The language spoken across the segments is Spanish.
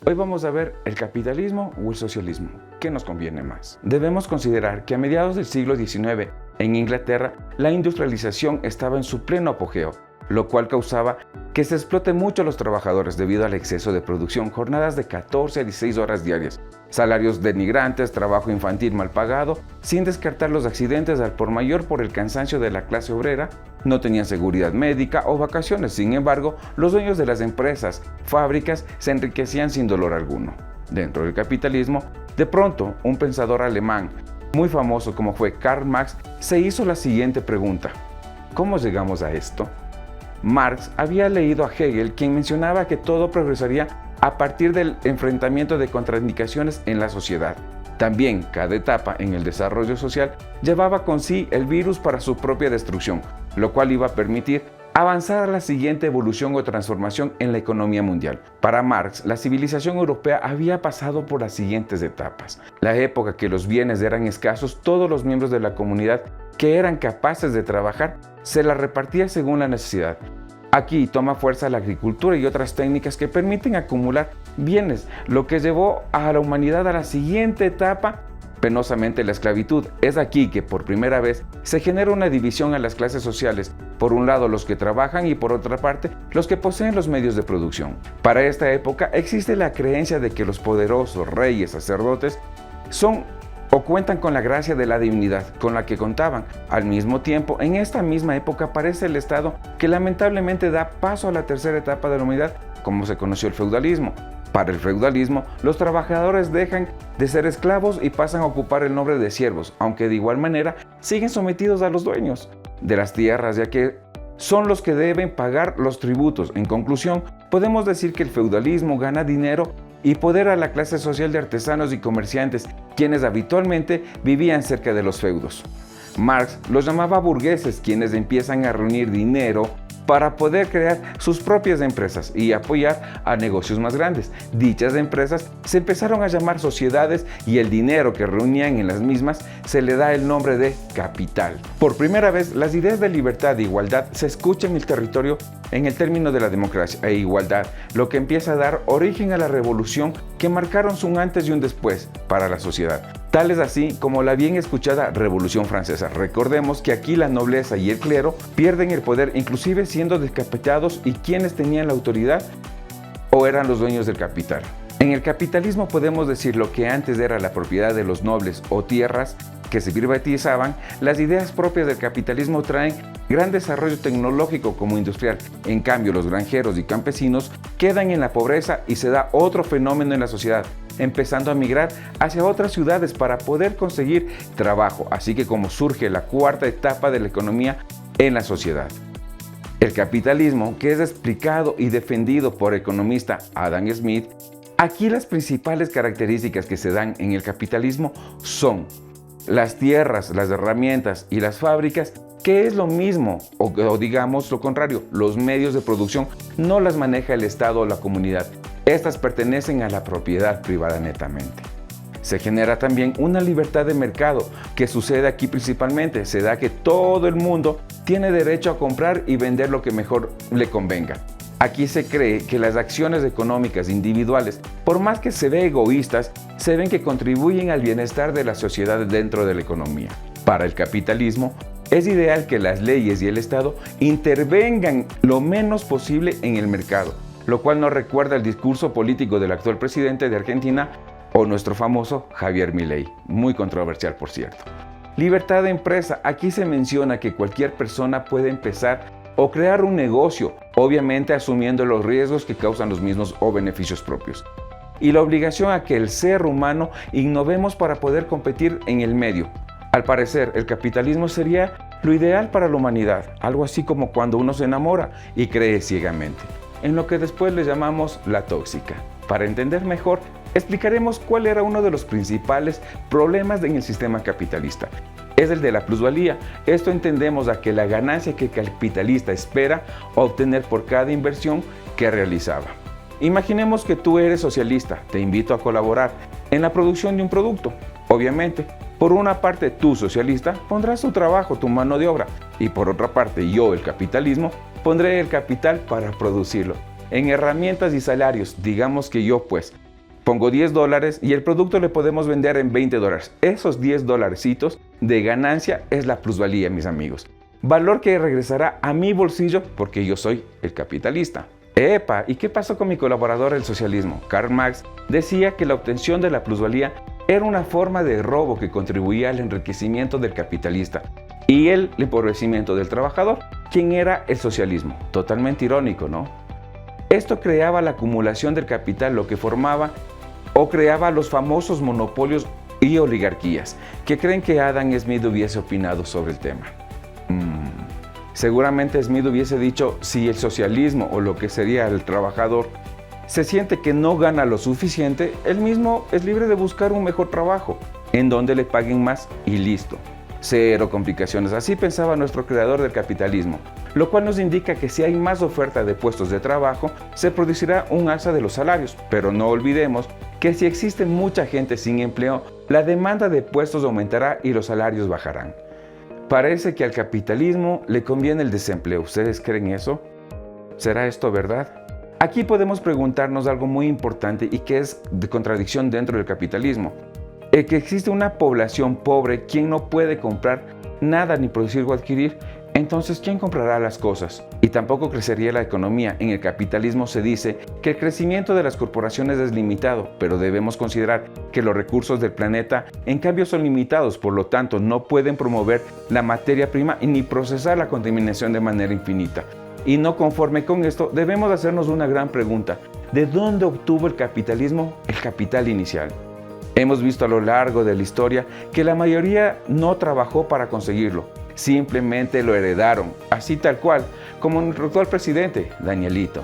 Hoy vamos a ver el capitalismo o el socialismo. ¿Qué nos conviene más? Debemos considerar que a mediados del siglo XIX, en Inglaterra, la industrialización estaba en su pleno apogeo, lo cual causaba que se explote mucho a los trabajadores debido al exceso de producción, jornadas de 14 a 16 horas diarias, salarios denigrantes, trabajo infantil mal pagado, sin descartar los accidentes al por mayor por el cansancio de la clase obrera, no tenían seguridad médica o vacaciones. Sin embargo, los dueños de las empresas, fábricas, se enriquecían sin dolor alguno. Dentro del capitalismo, de pronto, un pensador alemán muy famoso como fue Karl Marx se hizo la siguiente pregunta: ¿cómo llegamos a esto? Marx había leído a Hegel, quien mencionaba que todo progresaría a partir del enfrentamiento de contraindicaciones en la sociedad. También, cada etapa en el desarrollo social llevaba con sí el virus para su propia destrucción, lo cual iba a permitir avanzar a la siguiente evolución o transformación en la economía mundial. Para Marx, la civilización europea había pasado por las siguientes etapas. La época que los bienes eran escasos, todos los miembros de la comunidad que eran capaces de trabajar se la repartía según la necesidad. Aquí toma fuerza la agricultura y otras técnicas que permiten acumular bienes, lo que llevó a la humanidad a la siguiente etapa, penosamente la esclavitud. Es aquí que por primera vez se genera una división a las clases sociales, por un lado los que trabajan y por otra parte los que poseen los medios de producción. Para esta época existe la creencia de que los poderosos reyes, sacerdotes, son o cuentan con la gracia de la divinidad con la que contaban. Al mismo tiempo, en esta misma época aparece el Estado, que lamentablemente da paso a la tercera etapa de la humanidad, como se conoció el feudalismo. Para el feudalismo, los trabajadores dejan de ser esclavos y pasan a ocupar el nombre de siervos, aunque de igual manera siguen sometidos a los dueños de las tierras, ya que son los que deben pagar los tributos. En conclusión, podemos decir que el feudalismo gana dinero y poder a la clase social de artesanos y comerciantes, quienes habitualmente vivían cerca de los feudos. Marx los llamaba burgueses, quienes empiezan a reunir dinero para poder crear sus propias empresas y apoyar a negocios más grandes. Dichas empresas se empezaron a llamar sociedades y el dinero que reunían en las mismas se le da el nombre de capital. Por primera vez, las ideas de libertad e igualdad se escuchan en el territorio en el término de la democracia e igualdad, lo que empieza a dar origen a la revolución que marcaron un antes y un después para la sociedad. Tal es así como la bien escuchada Revolución Francesa. Recordemos que aquí la nobleza y el clero pierden el poder, inclusive siendo decapitados, y quienes tenían la autoridad o eran los dueños del capital. En el capitalismo podemos decir lo que antes era la propiedad de los nobles o tierras que se privatizaban. Las ideas propias del capitalismo traen gran desarrollo tecnológico como industrial. En cambio, los granjeros y campesinos quedan en la pobreza y se da otro fenómeno en la sociedad, empezando a migrar hacia otras ciudades para poder conseguir trabajo, así que como surge la cuarta etapa de la economía en la sociedad. El capitalismo, que es explicado y defendido por el economista Adam Smith. Aquí las principales características que se dan en el capitalismo son las tierras, las herramientas y las fábricas, que es lo mismo, o digamos lo contrario, los medios de producción no las maneja el Estado o la comunidad. Estas pertenecen a la propiedad privada netamente. Se genera también una libertad de mercado, que sucede aquí principalmente. Se da que todo el mundo tiene derecho a comprar y vender lo que mejor le convenga. Aquí se cree que las acciones económicas individuales, por más que se vean egoístas, se ven que contribuyen al bienestar de la sociedad dentro de la economía. Para el capitalismo, es ideal que las leyes y el Estado intervengan lo menos posible en el mercado, lo cual nos recuerda el discurso político del actual presidente de Argentina o nuestro famoso Javier Milei, muy controversial por cierto. Libertad de empresa. Aquí se menciona que cualquier persona puede empezar o crear un negocio, obviamente asumiendo los riesgos que causan los mismos o beneficios propios. Y la obligación a que el ser humano innovemos para poder competir en el medio. Al parecer, el capitalismo sería lo ideal para la humanidad, algo así como cuando uno se enamora y cree ciegamente, en lo que después le llamamos la tóxica. Para entender mejor, explicaremos cuál era uno de los principales problemas en el sistema capitalista. Es el de la plusvalía. Esto entendemos a que la ganancia que el capitalista espera obtener por cada inversión que realizaba. Imaginemos que tú eres socialista, te invito a colaborar en la producción de un producto. Obviamente, por una parte tú, socialista, pondrás tu trabajo, tu mano de obra, y por otra parte yo, el capitalismo, pondré el capital para producirlo. En herramientas y salarios, digamos que yo Pongo $10 y el producto le podemos vender en $20. Esos $10 de ganancia es la plusvalía, mis amigos. Valor que regresará a mi bolsillo porque yo soy el capitalista. ¡Epa! ¿Y qué pasó con mi colaborador el socialismo? Karl Marx decía que la obtención de la plusvalía era una forma de robo que contribuía al enriquecimiento del capitalista y el empobrecimiento del trabajador, quien era el socialismo. Totalmente irónico, ¿no? Esto creaba la acumulación del capital, lo que formaba o creaba los famosos monopolios y oligarquías. ¿Qué creen que Adam Smith hubiese opinado sobre el tema? Seguramente Smith hubiese dicho, si el socialismo o lo que sería el trabajador se siente que no gana lo suficiente, él mismo es libre de buscar un mejor trabajo, en donde le paguen más y listo. Cero complicaciones, así pensaba nuestro creador del capitalismo, lo cual nos indica que si hay más oferta de puestos de trabajo, se producirá un alza de los salarios, pero no olvidemos que si existe mucha gente sin empleo, la demanda de puestos aumentará y los salarios bajarán. Parece que al capitalismo le conviene el desempleo. ¿Ustedes creen eso? ¿Será esto verdad? Aquí podemos preguntarnos algo muy importante y que es de contradicción dentro del capitalismo. El que existe una población pobre quien no puede comprar nada ni producir o adquirir, entonces ¿quién comprará las cosas? Y tampoco crecería la economía. En el capitalismo se dice que el crecimiento de las corporaciones es limitado, pero debemos considerar que los recursos del planeta en cambio son limitados, por lo tanto no pueden promover la materia prima y ni procesar la contaminación de manera infinita. Y no conforme con esto, debemos hacernos una gran pregunta: ¿de dónde obtuvo el capitalismo el capital inicial? Hemos visto a lo largo de la historia que la mayoría no trabajó para conseguirlo, simplemente lo heredaron, así tal cual, como nuestro actual presidente, Danielito.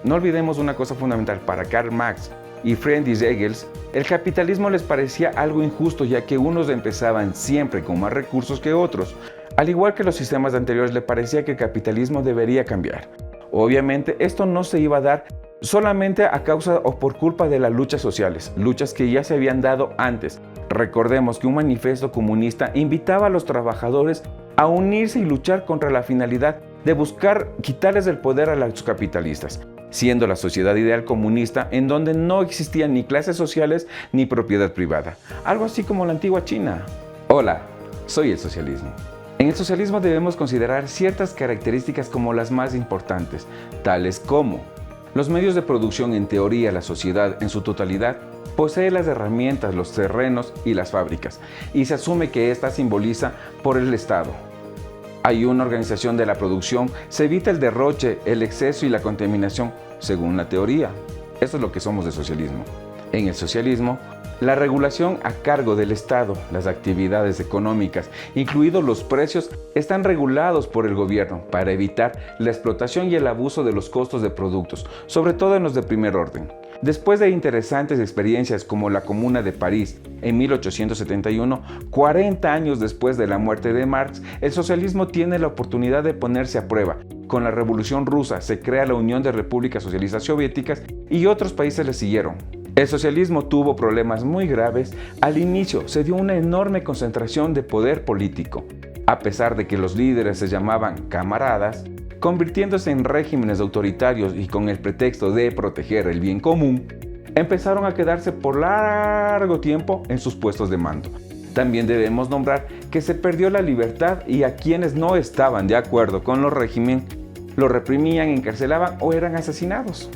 No olvidemos una cosa fundamental: para Karl Marx y Friedrich Engels, el capitalismo les parecía algo injusto, ya que unos empezaban siempre con más recursos que otros. Al igual que los sistemas anteriores, le parecía que el capitalismo debería cambiar. Obviamente, esto no se iba a dar solamente a causa o por culpa de las luchas sociales, luchas que ya se habían dado antes. Recordemos que un manifiesto comunista invitaba a los trabajadores a unirse y luchar contra la finalidad de buscar quitarles el poder a los capitalistas, siendo la sociedad ideal comunista en donde no existían ni clases sociales ni propiedad privada, algo así como la antigua China. Hola, soy el socialismo. En el socialismo debemos considerar ciertas características como las más importantes, tales como los medios de producción. En teoría, la sociedad en su totalidad posee las herramientas, los terrenos y las fábricas, y se asume que esta simboliza por el Estado. Hay una organización de la producción, se evita el derroche, el exceso y la contaminación, según la teoría. Eso es lo que somos del socialismo. En el socialismo, la regulación a cargo del Estado, las actividades económicas, incluidos los precios, están regulados por el gobierno para evitar la explotación y el abuso de los costos de productos, sobre todo en los de primer orden. Después de interesantes experiencias como la Comuna de París en 1871, 40 años después de la muerte de Marx, el socialismo tiene la oportunidad de ponerse a prueba. Con la Revolución Rusa se crea la Unión de Repúblicas Socialistas Soviéticas y otros países le siguieron. El socialismo tuvo problemas muy graves. Al inicio se dio una enorme concentración de poder político, a pesar de que los líderes se llamaban camaradas, convirtiéndose en regímenes autoritarios y con el pretexto de proteger el bien común, empezaron a quedarse por largo tiempo en sus puestos de mando. También debemos nombrar que se perdió la libertad y a quienes no estaban de acuerdo con los regímenes los reprimían, encarcelaban o eran asesinados.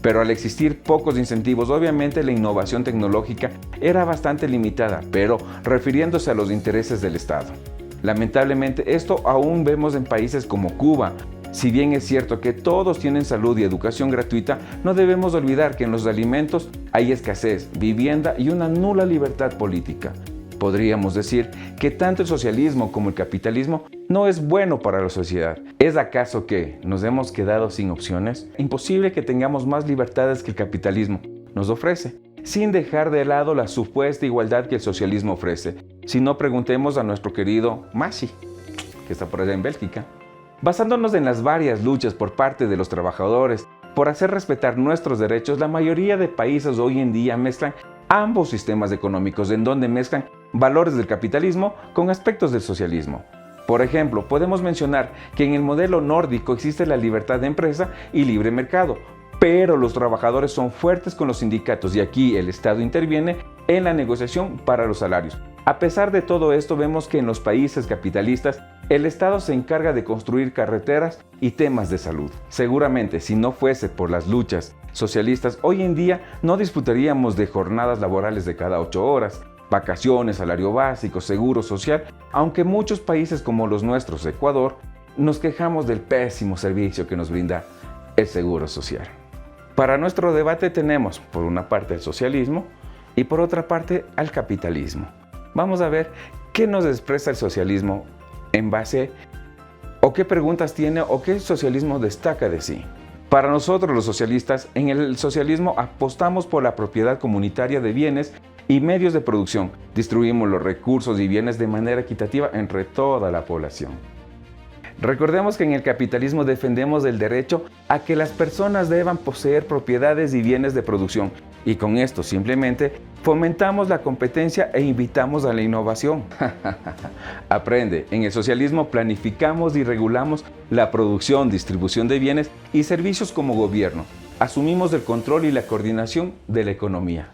Pero al existir pocos incentivos, obviamente la innovación tecnológica era bastante limitada, pero refiriéndose a los intereses del Estado. Lamentablemente, esto aún vemos en países como Cuba. Si bien es cierto que todos tienen salud y educación gratuita, no debemos olvidar que en los alimentos hay escasez, vivienda y una nula libertad política. Podríamos decir que tanto el socialismo como el capitalismo no es bueno para la sociedad. ¿Es acaso que nos hemos quedado sin opciones? Imposible que tengamos más libertades que el capitalismo nos ofrece, sin dejar de lado la supuesta igualdad que el socialismo ofrece. Si no, preguntemos a nuestro querido Masi, que está por allá en Bélgica. Basándonos en las varias luchas por parte de los trabajadores por hacer respetar nuestros derechos, la mayoría de países hoy en día mezclan ambos sistemas económicos, en donde mezclan valores del capitalismo con aspectos del socialismo. Por ejemplo, podemos mencionar que en el modelo nórdico existe la libertad de empresa y libre mercado, pero los trabajadores son fuertes con los sindicatos y aquí el Estado interviene en la negociación para los salarios. A pesar de todo esto, vemos que en los países capitalistas el Estado se encarga de construir carreteras y temas de salud. Seguramente, si no fuese por las luchas socialistas, hoy en día no disfrutaríamos de jornadas laborales de cada 8 horas, vacaciones, salario básico, seguro social, aunque muchos países como los nuestros, Ecuador, nos quejamos del pésimo servicio que nos brinda el seguro social. Para nuestro debate tenemos, por una parte, el socialismo y por otra parte, al capitalismo. Vamos a ver qué nos expresa el socialismo en base o qué preguntas tiene o qué el socialismo destaca de sí. Para nosotros los socialistas, en el socialismo apostamos por la propiedad comunitaria de bienes y medios de producción. Distribuimos los recursos y bienes de manera equitativa entre toda la población. Recordemos que en el capitalismo defendemos el derecho a que las personas deban poseer propiedades y bienes de producción y con esto simplemente fomentamos la competencia e invitamos a la innovación. Aprende, en el socialismo planificamos y regulamos la producción, distribución de bienes y servicios como gobierno. Asumimos el control y la coordinación de la economía.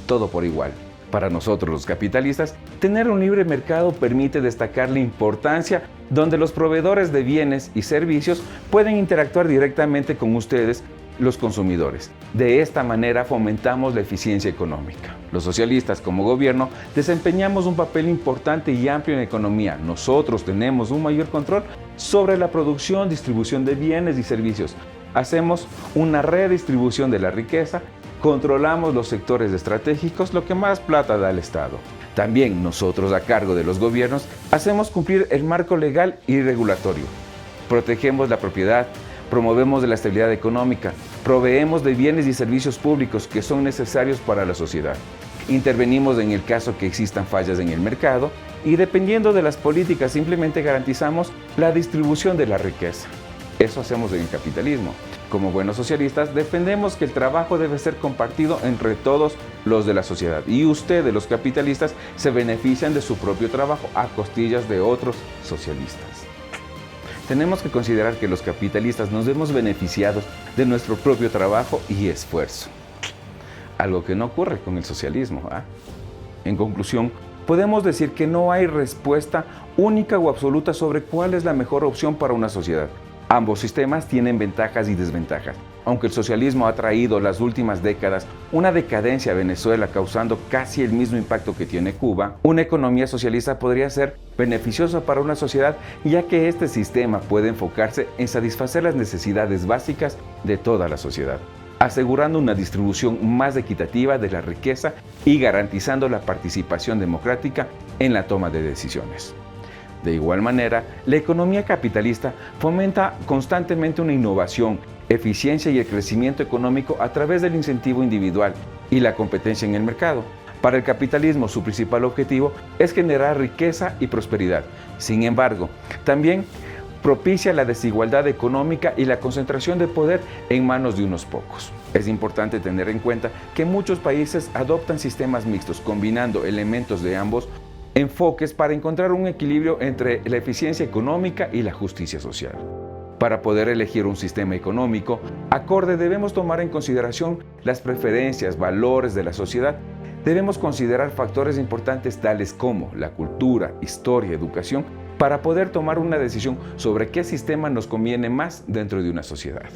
Todo por igual. Para nosotros los capitalistas, tener un libre mercado permite destacar la importancia donde los proveedores de bienes y servicios pueden interactuar directamente con ustedes, los consumidores. De esta manera fomentamos la eficiencia económica. Los socialistas como gobierno desempeñamos un papel importante y amplio en la economía. Nosotros tenemos un mayor control sobre la producción, distribución de bienes y servicios. Hacemos una redistribución de la riqueza. Controlamos los sectores estratégicos, lo que más plata da al Estado. También nosotros, a cargo de los gobiernos, hacemos cumplir el marco legal y regulatorio. Protegemos la propiedad, promovemos la estabilidad económica, proveemos de bienes y servicios públicos que son necesarios para la sociedad. Intervenimos en el caso que existan fallas en el mercado y dependiendo de las políticas simplemente garantizamos la distribución de la riqueza. Eso hacemos en el capitalismo. Como buenos socialistas, defendemos que el trabajo debe ser compartido entre todos los de la sociedad y ustedes, los capitalistas, se benefician de su propio trabajo a costillas de otros socialistas. Tenemos que considerar que los capitalistas nos hemos beneficiado de nuestro propio trabajo y esfuerzo, algo que no ocurre con el socialismo. En conclusión, podemos decir que no hay respuesta única o absoluta sobre cuál es la mejor opción para una sociedad. Ambos sistemas tienen ventajas y desventajas. Aunque el socialismo ha traído las últimas décadas una decadencia a Venezuela causando casi el mismo impacto que tiene Cuba, una economía socialista podría ser beneficiosa para una sociedad ya que este sistema puede enfocarse en satisfacer las necesidades básicas de toda la sociedad, asegurando una distribución más equitativa de la riqueza y garantizando la participación democrática en la toma de decisiones. De igual manera, la economía capitalista fomenta constantemente una innovación, eficiencia y el crecimiento económico a través del incentivo individual y la competencia en el mercado. Para el capitalismo, su principal objetivo es generar riqueza y prosperidad. Sin embargo, también propicia la desigualdad económica y la concentración de poder en manos de unos pocos. Es importante tener en cuenta que muchos países adoptan sistemas mixtos, combinando elementos de ambos enfoques para encontrar un equilibrio entre la eficiencia económica y la justicia social. Para poder elegir un sistema económico acorde debemos tomar en consideración las preferencias, valores de la sociedad. Debemos considerar factores importantes tales como la cultura, historia, educación, para poder tomar una decisión sobre qué sistema nos conviene más dentro de una sociedad.